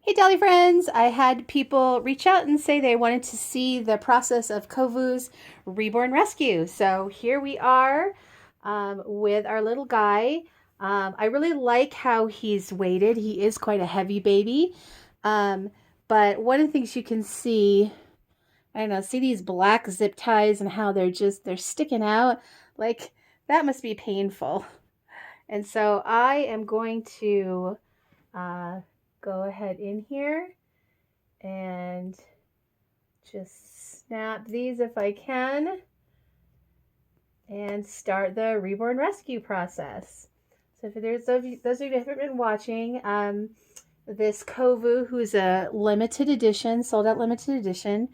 Hey Dolly friends, I had people reach out and say they wanted to see the process of Kovu's reborn rescue. So here we are with our little guy. I really like how he's weighted. He is quite a heavy baby. Um, but one of the things you can see, I don't know, see these black zip ties and how they're sticking out. Like that must be painful. And so I am going to uh, go ahead in here and just snap these if I can and start the reborn rescue process. So if there's those of you who haven't been watching, this Kovu, who's a limited edition, sold out limited edition,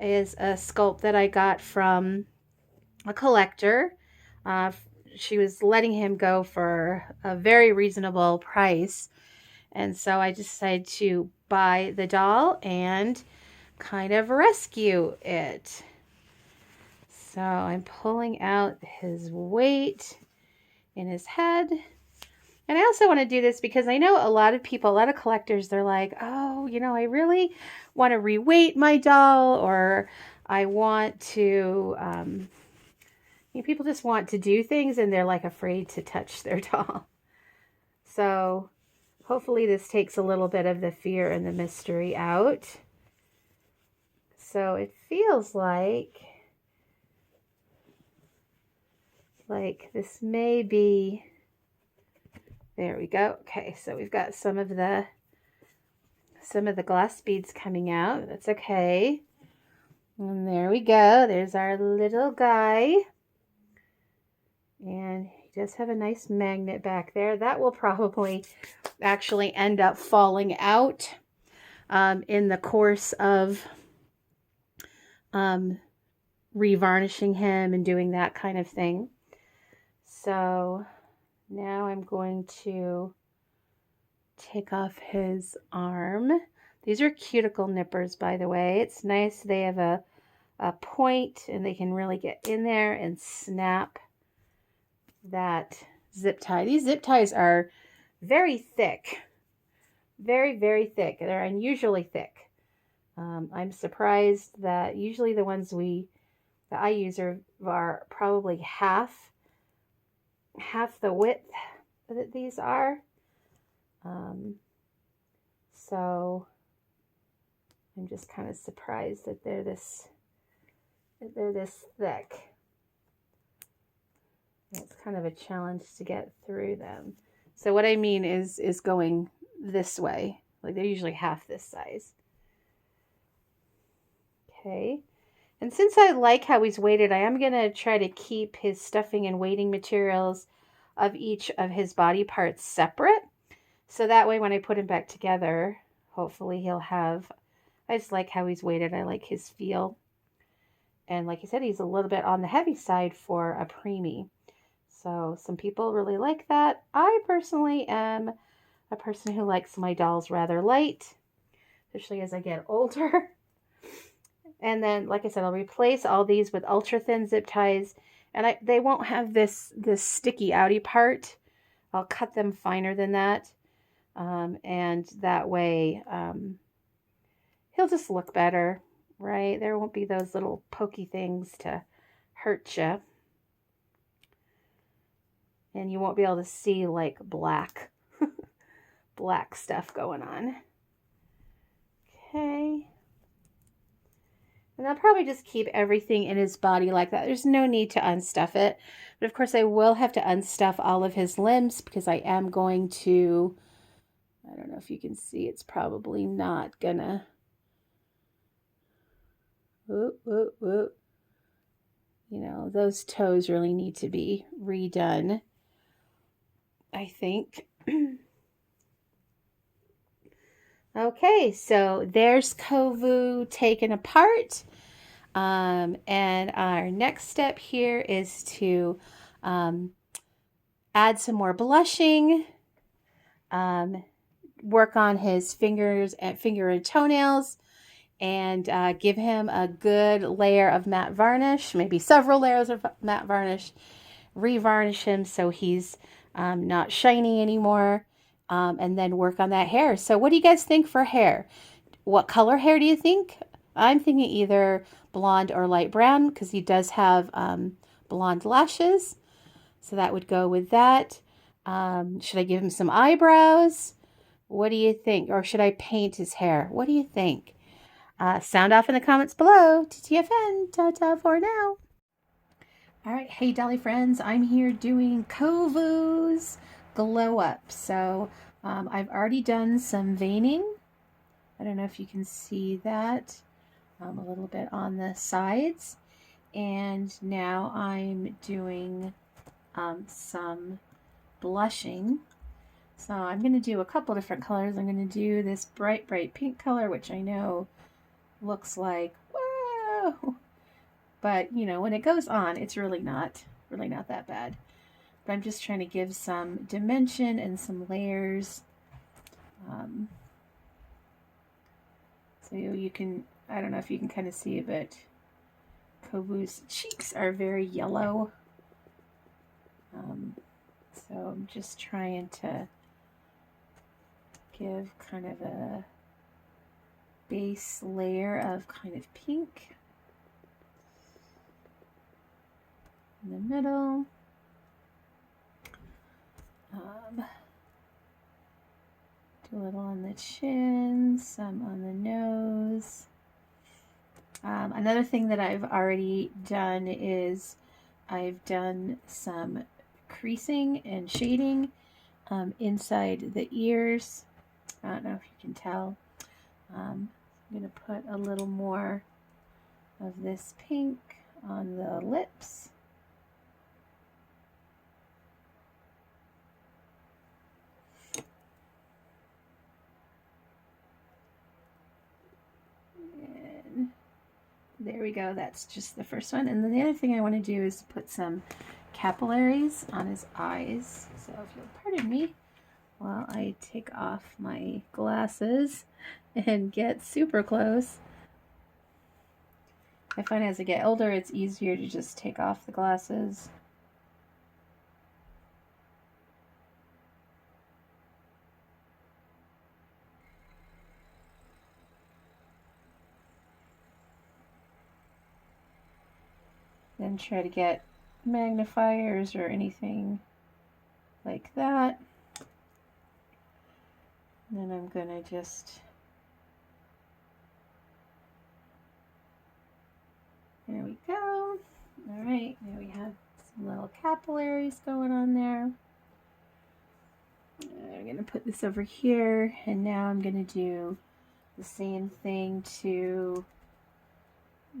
is a sculpt that I got from a collector. Uh, she was letting him go for a very reasonable price. And so I decided to buy the doll and kind of rescue it. So I'm pulling out his weight in his head. And I also want to do this because I know a lot of people, a lot of collectors, they're like, oh, I really want to reweight my doll, or I want to, people just want to do things and they're like afraid to touch their doll. So hopefully this takes a little bit of the fear and the mystery out. So it feels like this may be, there we go. Okay, so we've got some of the glass beads coming out. That's okay. And there we go. There's our little guy. And he does have a nice magnet back there. That will probably actually end up falling out in the course of revarnishing him and doing that kind of thing. So now I'm going to take off his arm. These are cuticle nippers, by the way. It's nice. They have a point and they can really get in there and snap that zip tie. These zip ties are very thick. Very, very thick. They're unusually thick. I'm surprised that usually the ones that I use are probably half the width that these are. So I'm just kind of surprised that they're this thick. It's kind of a challenge to get through them. So what I mean is going this way. Like they're usually half this size. Okay. And since I like how he's weighted, I am going to try to keep his stuffing and weighting materials of each of his body parts separate. So that way when I put him back together, hopefully he'll have, I just like how he's weighted. I like his feel. And like I said, he's a little bit on the heavy side for a preemie. So some people really like that. I personally am a person who likes my dolls rather light, especially as I get older. And then, like I said, I'll replace all these with ultra thin zip ties, and they won't have this sticky outy part. I'll cut them finer than that, and that way he'll just look better, right? There won't be those little pokey things to hurt you, and you won't be able to see like black stuff going on. Okay. And I'll probably just keep everything in his body like that. There's no need to unstuff it. But of course I will have to unstuff all of his limbs because I am going to, I don't know if you can see, it's probably not gonna, whoop, whoop, whoop. Those toes really need to be redone, I think. Okay, so there's Kovu taken apart. And our next step here is to add some more blushing, work on his finger and toenails, and give him a good layer of matte varnish, maybe several layers of matte varnish, revarnish him so he's not shiny anymore. and then work on that hair. So what do you guys think for hair? What color hair do you think? I'm thinking either blonde or light brown because he does have blonde lashes. So that would go with that. Should I give him some eyebrows? What do you think? Or should I paint his hair? What do you think? Sound off in the comments below. TTFN. Ta-ta for now. All right. Hey, Dolly friends. I'm here doing Kovu's Glow Up. So I've already done some veining. I don't know if you can see that. A little bit on the sides. And now I'm doing some blushing. So I'm going to do a couple different colors. I'm going to do this bright, bright pink color, which I know looks like, whoa! But, you know, when it goes on, it's really not that bad. But I'm just trying to give some dimension and some layers. So you can, I don't know if you can kind of see, but Kovu's cheeks are very yellow. So I'm just trying to give kind of a base layer of kind of pink in the middle. Do a little on the chin, some on the nose. Another thing that I've already done is I've done some creasing and shading inside the ears. I don't know if you can tell. I'm going to put a little more of this pink on the lips. And there we go. That's just the first one. And then the other thing I want to do is put some capillaries on his eyes. So if you'll pardon me while I take off my glasses and get super close. I find as I get older, it's easier to just take off the glasses. Then try to get magnifiers or anything like that. And then I'm gonna just, there we go. All right, now we have some little capillaries going on there. I'm gonna put this over here, and now I'm gonna do the same thing to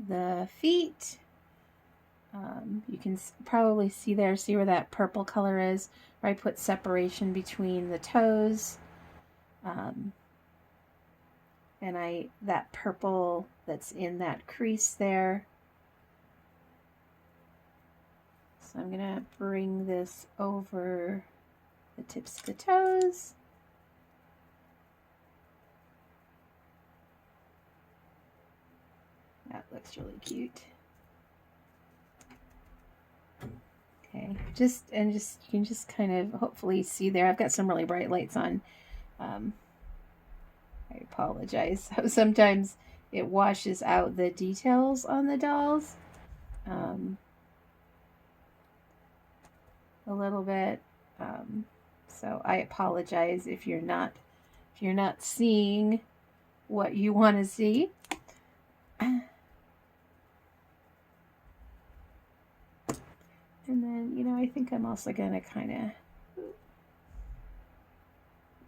the feet. You can probably see where that purple color is, where I put separation between the toes. And that purple that's in that crease there. So I'm gonna bring this over the tips of the toes. That looks really cute. Okay, you can just kind of hopefully see there. I've got some really bright lights on. I apologize. Sometimes it washes out the details on the dolls a little bit. So I apologize if you're not seeing what you want to see. And then, you know, I think I'm also going to kind of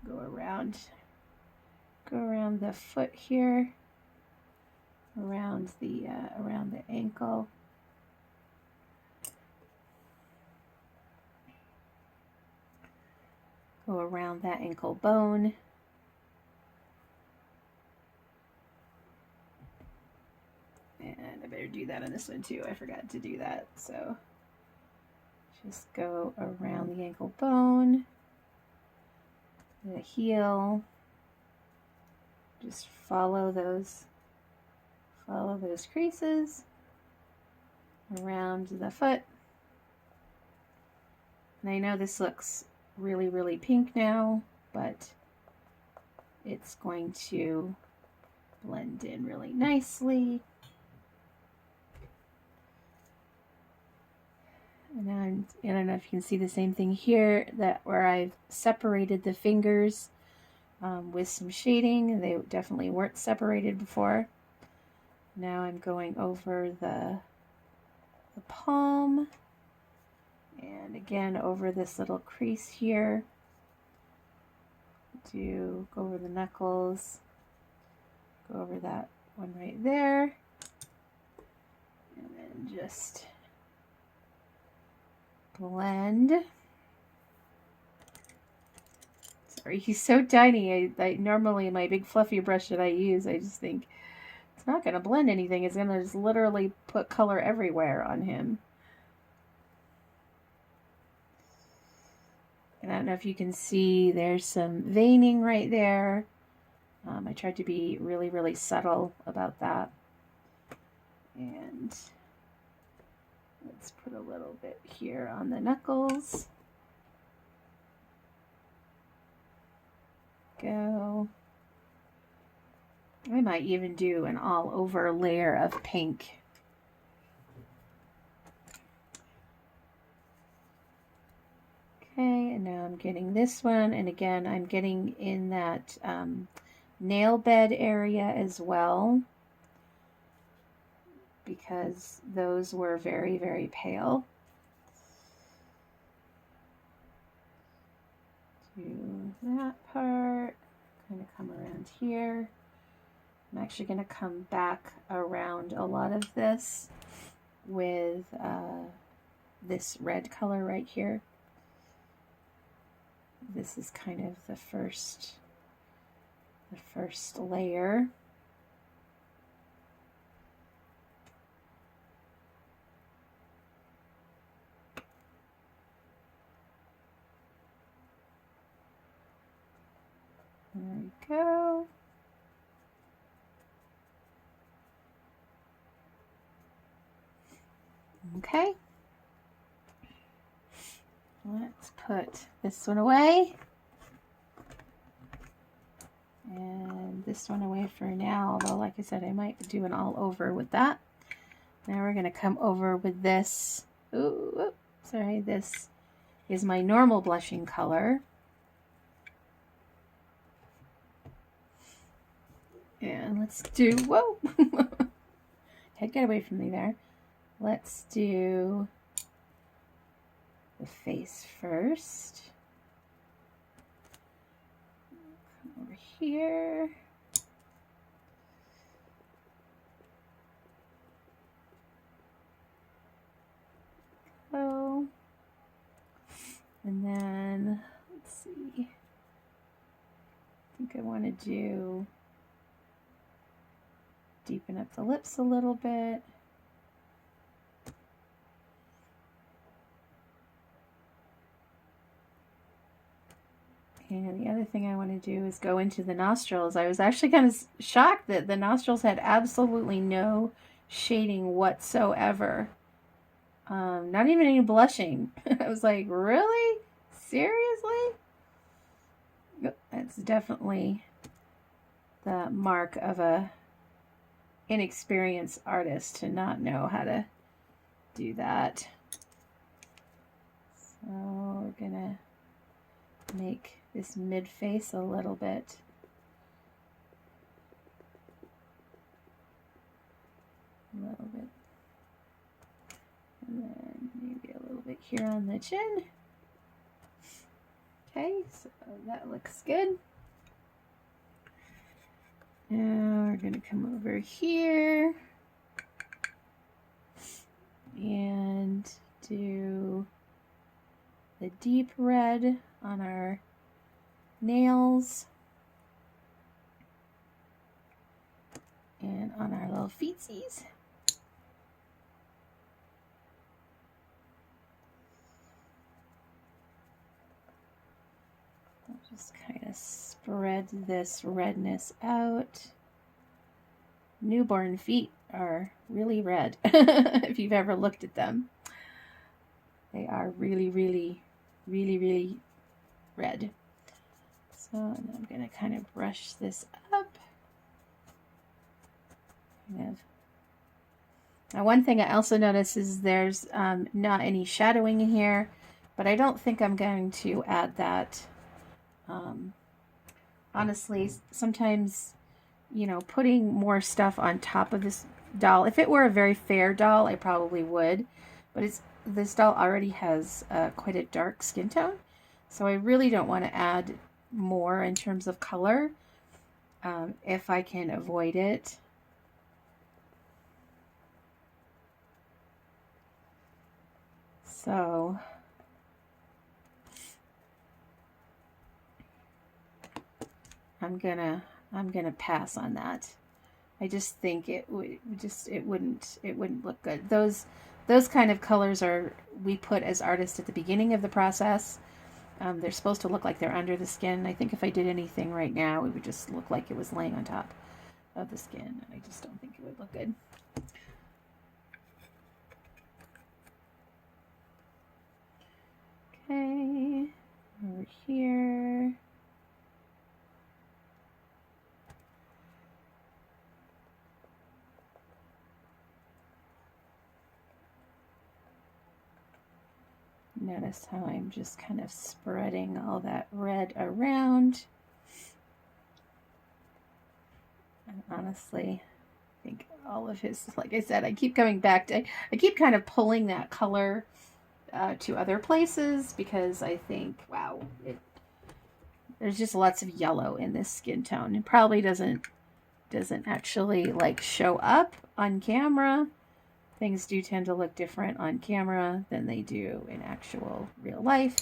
go around the foot here, around the ankle. Go around that ankle bone. And I better do that on this one too. I forgot to do that. So just go around the ankle bone, the heel. Just follow those creases around the foot. And I know this looks really, really pink now. but it's going to blend in really nicely. And I don't know if you can see the same thing here, that where I've separated the fingers with some shading. They definitely weren't separated before. Now I'm going over the palm, and again over this little crease here. Go over the knuckles, go over that one right there, and then just blend. Sorry, he's so tiny. I normally, my big fluffy brush that I use, I just think it's not going to blend anything. It's going to just literally put color everywhere on him. And I don't know if you can see, there's some veining right there. I tried to be really, really subtle about that. And let's put a little bit here on the knuckles. Go. I might even do an all over layer of pink. Okay, and now I'm getting this one, and again I'm getting in that nail bed area as well, because those were very, very pale. Do that part, kind of come around here. I'm actually going to come back around a lot of this with this red color right here. This is kind of the first layer. There we go. Okay. Let's put this one away. And this one away for now, although like I said, I might do an all over with that. Now we're going to come over with this. Ooh, sorry, this is my normal blushing color. And let's do, whoa, head, get away from me there. Let's do the face first. Come over here. Go. And then, let's see. I think I want to do deepen up the lips a little bit. And the other thing I want to do is go into the nostrils. I was actually kind of shocked that the nostrils had absolutely no shading whatsoever. Not even any blushing. I was like, really? Seriously? That's definitely the mark of a inexperienced artist to not know how to do that. So we're gonna make this mid face a little bit and then maybe a little bit here on the chin. Okay, so that looks good. Now we're going to come over here and do the deep red on our nails and on our little feetsies. I'll just kind of spread this redness out. Newborn feet are really red. If you've ever looked at them, they are really, really, really, really red. So So and I'm going to kind of brush this up. Now, one thing I also notice is there's not any shadowing in here, but I don't think I'm going to add that. Honestly, sometimes, you know, putting more stuff on top of this doll, if it were a very fair doll, I probably would, but this doll already has quite a dark skin tone, so I really don't want to add more in terms of color if I can avoid it. So I'm gonna pass on that. I just think it wouldn't look good. Those kind of colors we put as artists at the beginning of the process. They're supposed to look like they're under the skin. I think if I did anything right now, it would just look like it was laying on top of the skin. I just don't think it would look good. Okay, over here. Notice how I'm just kind of spreading all that red around. And honestly, I think all of his, like I said, I keep coming back to, I keep kind of pulling that color to other places because I think, wow, there's just lots of yellow in this skin tone. It probably doesn't actually like show up on camera. Things do tend to look different on camera than they do in actual real life.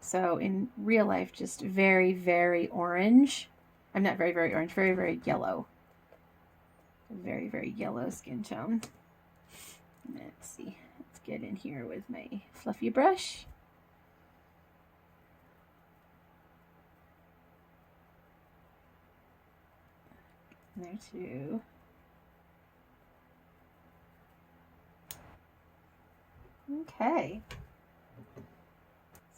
So in real life, just very, very orange. I'm not very, very orange, very, very yellow. Very, very yellow skin tone. Let's see. Let's get in here with my fluffy brush. There too. Okay.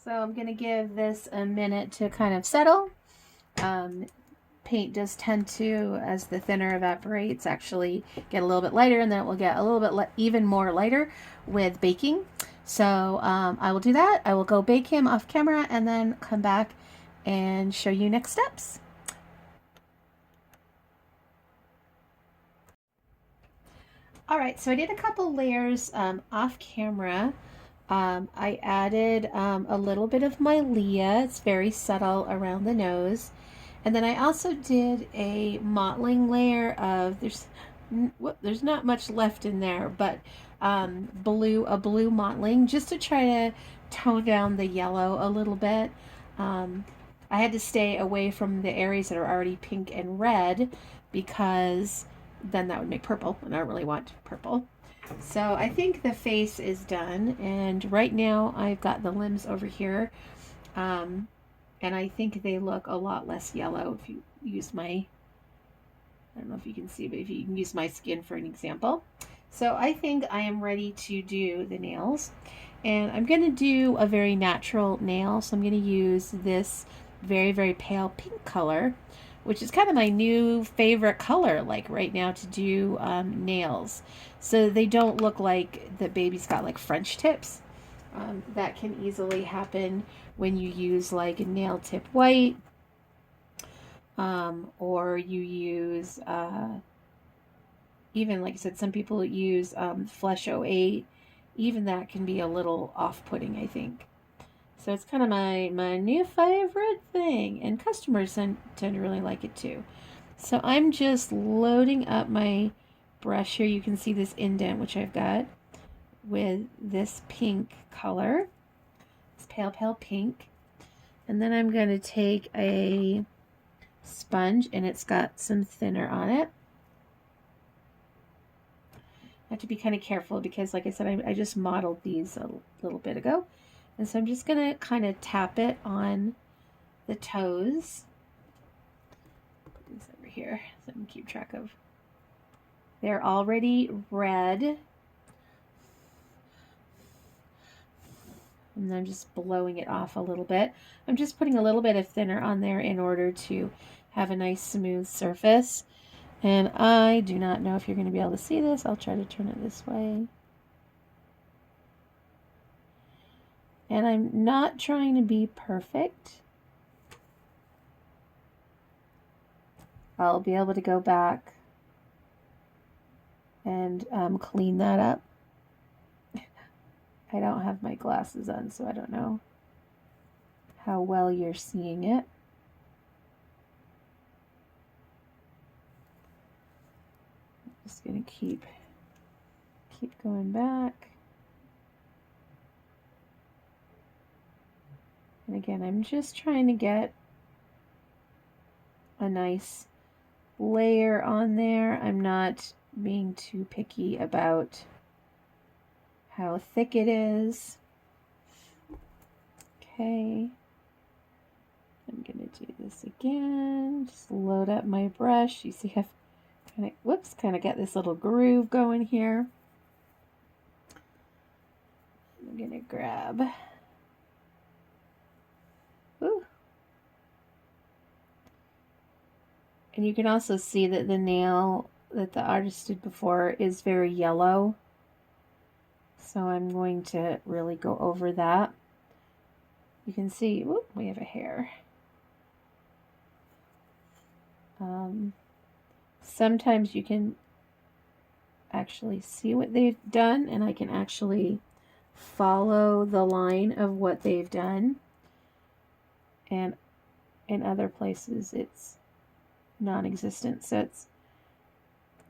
So I'm going to give this a minute to kind of settle. Paint does tend to, as the thinner evaporates, actually get a little bit lighter, and then it will get a little bit even more lighter with baking. So I will do that. I will go bake him off camera and then come back and show you next steps. All right, so I did a couple layers off camera. I added a little bit of my Leah. It's very subtle around the nose. And then I also did a mottling layer of, there's not much left in there, but a blue mottling, just to try to tone down the yellow a little bit. I had to stay away from the areas that are already pink and red because then that would make purple, and I don't really want purple. So I think the face is done, and right now I've got the limbs over here, and I think they look a lot less yellow if you use my, I don't know if you can see, but if you can use my skin for an example. So I think I am ready to do the nails, and I'm going to do a very natural nail. So I'm going to use this very, very pale pink color, which is kind of my new favorite color, like right now, to do nails. So they don't look like the baby's got like French tips. That can easily happen when you use like a nail tip white, or you use, even like I said, some people use Flesh 08. Even that can be a little off-putting, I think. So it's kind of my new favorite thing, and customers tend to really like it too. So I'm just loading up my brush here. You can see this indent, which I've got with this pink color. It's pale, pale pink. And then I'm going to take a sponge, and it's got some thinner on it. I have to be kind of careful because, like I said, I just modeled these a little bit ago. And so I'm just going to kind of tap it on the toes. Put these over here so I can keep track of. They're already red. And I'm just blowing it off a little bit. I'm just putting a little bit of thinner on there in order to have a nice smooth surface. And I do not know if you're going to be able to see this. I'll try to turn it this way. And I'm not trying to be perfect. I'll be able to go back and clean that up. I don't have my glasses on, so I don't know how well you're seeing it. I'm just gonna keep going back. And again, I'm just trying to get a nice layer on there. I'm not being too picky about how thick it is. Okay. I'm gonna do this again. Just load up my brush. You see I've kind of get this little groove going here. I'm gonna grab. Ooh. And you can also see that the nail that the artist did before is very yellow. So I'm going to really go over that. You can see, whoop, we have a hair. Sometimes you can actually see what they've done, and I can actually follow the line of what they've done. And in other places, it's non-existent. So it's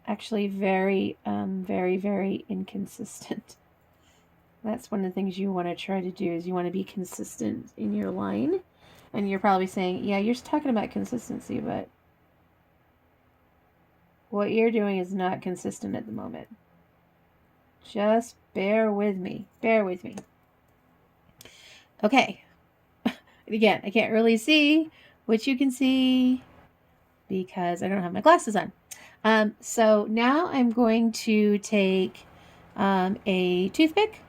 actually very, very inconsistent. That's one of the things you want to try to do, is you want to be consistent in your line. And you're probably saying, yeah, you're talking about consistency, but what you're doing is not consistent at the moment. Just bear with me. Bear with me. Okay. Again, I can't really see what you can see because I don't have my glasses on. So now I'm going to take a toothpick.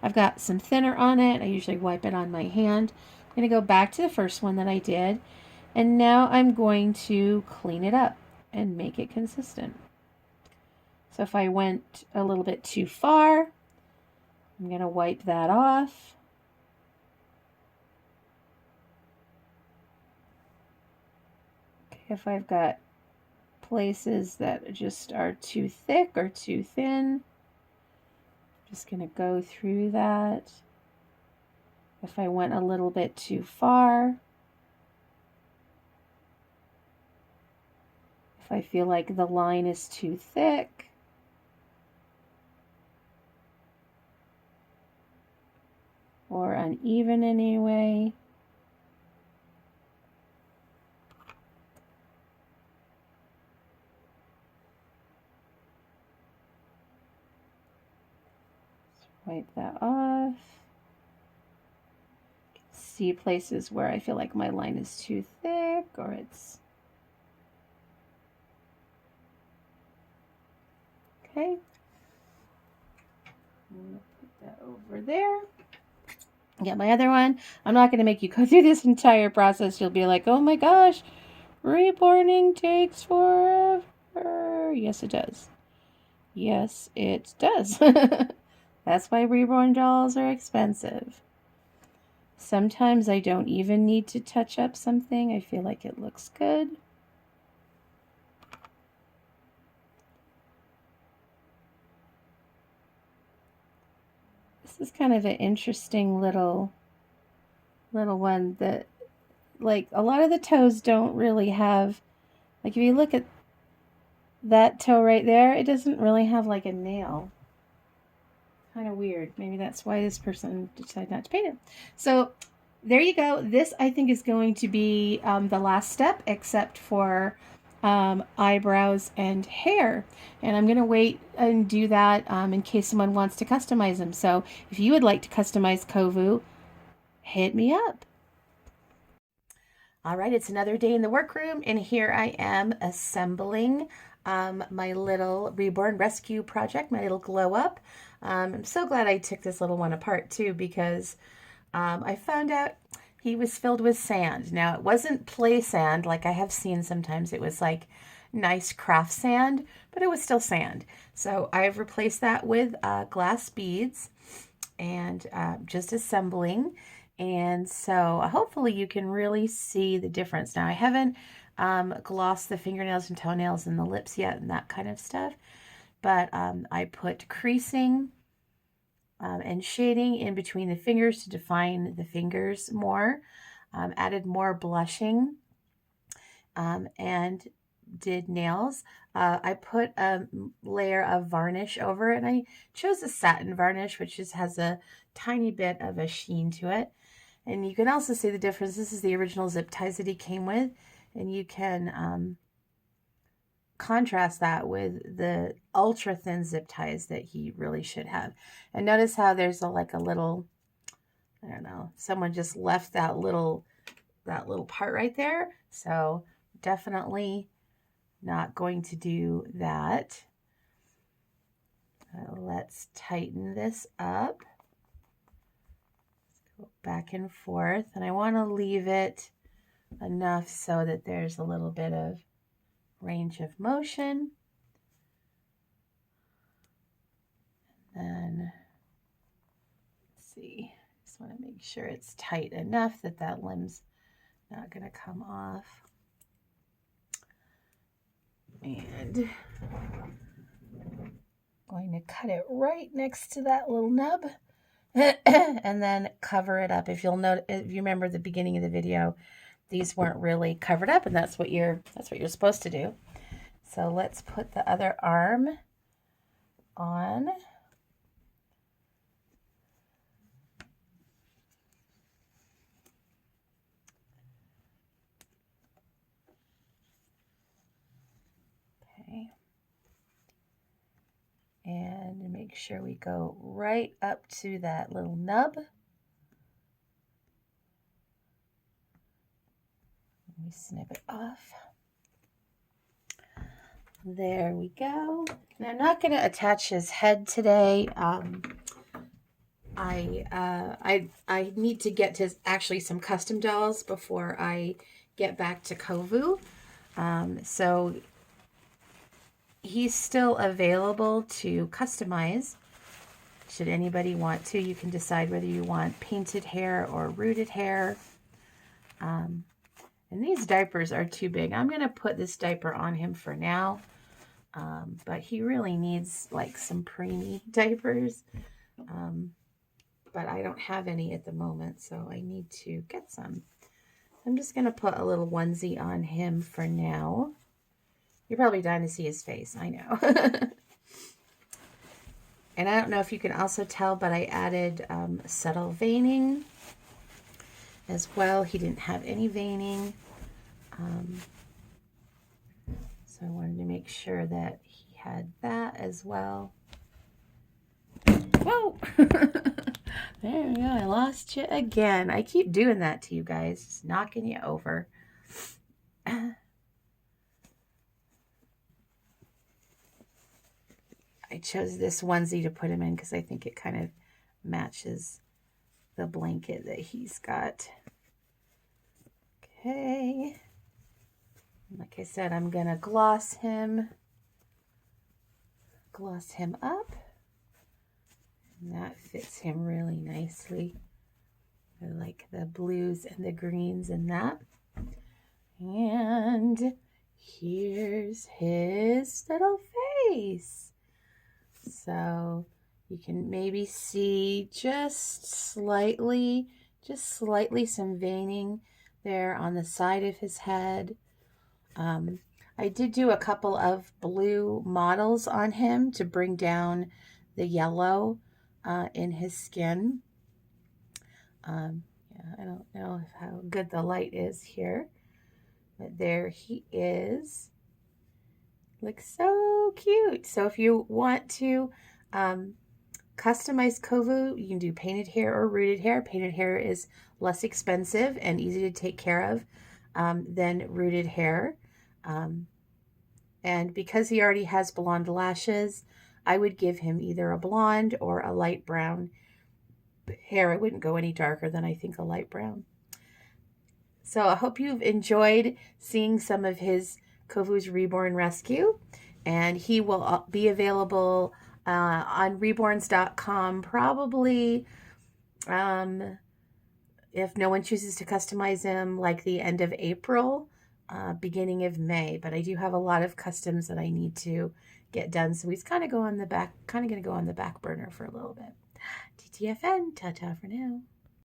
I've got some thinner on it. I usually wipe it on my hand. I'm going to go back to the first one that I did. And now I'm going to clean it up and make it consistent. So if I went a little bit too far, I'm going to wipe that off. Okay, if I've got places that just are too thick or too thin, I'm just going to go through that. If I went a little bit too far, if I feel like the line is too thick, or uneven in any way, wipe that off. See places where I feel like my line is too thick, or it's okay. I'm gonna put that over there. Get my other one. I'm not going to make you go through this entire process. You'll be like, oh my gosh, reborning takes forever. Yes, it does. Yes, it does. That's why reborn dolls are expensive. Sometimes I don't even need to touch up something. I feel like it looks good. This is kind of an interesting little one that, like, a lot of the toes don't really have, like, if you look at that toe right there, it doesn't really have like a nail. Kind of weird. Maybe that's why this person decided not to paint it. So there you go. This, I think, is going to be the last step, except for eyebrows and hair. And I'm going to wait and do that in case someone wants to customize them. So if you would like to customize Kovu, hit me up. All right, it's another day in the workroom, and here I am assembling my little Reborn rescue project, my little glow up. I'm so glad I took this little one apart too, because I found out he was filled with sand. Now, it wasn't play sand like I have seen sometimes. It was like nice craft sand, but it was still sand. So I've replaced that with glass beads and just assembling. And so hopefully you can really see the difference. Now, I haven't glossed the fingernails and toenails and the lips yet and that kind of stuff, but I put creasing and shading in between the fingers to define the fingers more, added more blushing, and did nails. I put a layer of varnish over it, and I chose a satin varnish, which just has a tiny bit of a sheen to it. And you can also see the difference. This is the original zip ties that he came with, and you can contrast that with the ultra thin zip ties that he really should have. And notice how there's like a little, I don't know, someone just left that little part right there. So definitely not going to do that. Let's tighten this up. Let's go back and forth, and I want to leave it enough so that there's a little bit of range of motion. And let's see, just want to make sure it's tight enough that that limb's not going to come off. And going to cut it right next to that little nub and then cover it up. If you'll note, if you remember the beginning of the video, these weren't really covered up, and that's what you're supposed to do. So let's put the other arm on. Okay. And make sure we go right up to that little nub. Let me snip it off. There we go. And I'm not going to attach his head today. I need to get to actually some custom dolls before I get back to Kovu. So he's still available to customize. Should anybody want to, you can decide whether you want painted hair or rooted hair. And these diapers are too big. I'm going to put this diaper on him for now. But he really needs like some preemie diapers. But I don't have any at the moment, so I need to get some. I'm just going to put a little onesie on him for now. You're probably dying to see his face, I know. And I don't know if you can also tell, but I added subtle veining as well. He didn't have any veining. So I wanted to make sure that he had that as well. Whoa! There we go. I lost you again. I keep doing that to you guys, just knocking you over. I chose this onesie to put him in because I think it kind of matches the blanket that he's got. Okay. Like I said, I'm going to gloss him up. And that fits him really nicely. I like the blues and the greens in that. And here's his little face. So you can maybe see just slightly some veining there on the side of his head. I did do a couple of blue models on him to bring down the yellow in his skin. Yeah, I don't know how good the light is here, but there he is. Looks so cute. So if you want to customize Kovu, you can do painted hair or rooted hair. Painted hair is less expensive and easy to take care of than rooted hair. And because he already has blonde lashes, I would give him either a blonde or a light brown hair. It wouldn't go any darker than I think a light brown. So I hope you've enjoyed seeing some of his Kovu's Reborn Rescue. And he will be available on reborns.com probably, if no one chooses to customize him, like the end of April, beginning of May. But I do have a lot of customs that I need to get done. So he's kind of going to go on the back burner for a little bit. TTFN, ta-ta for now.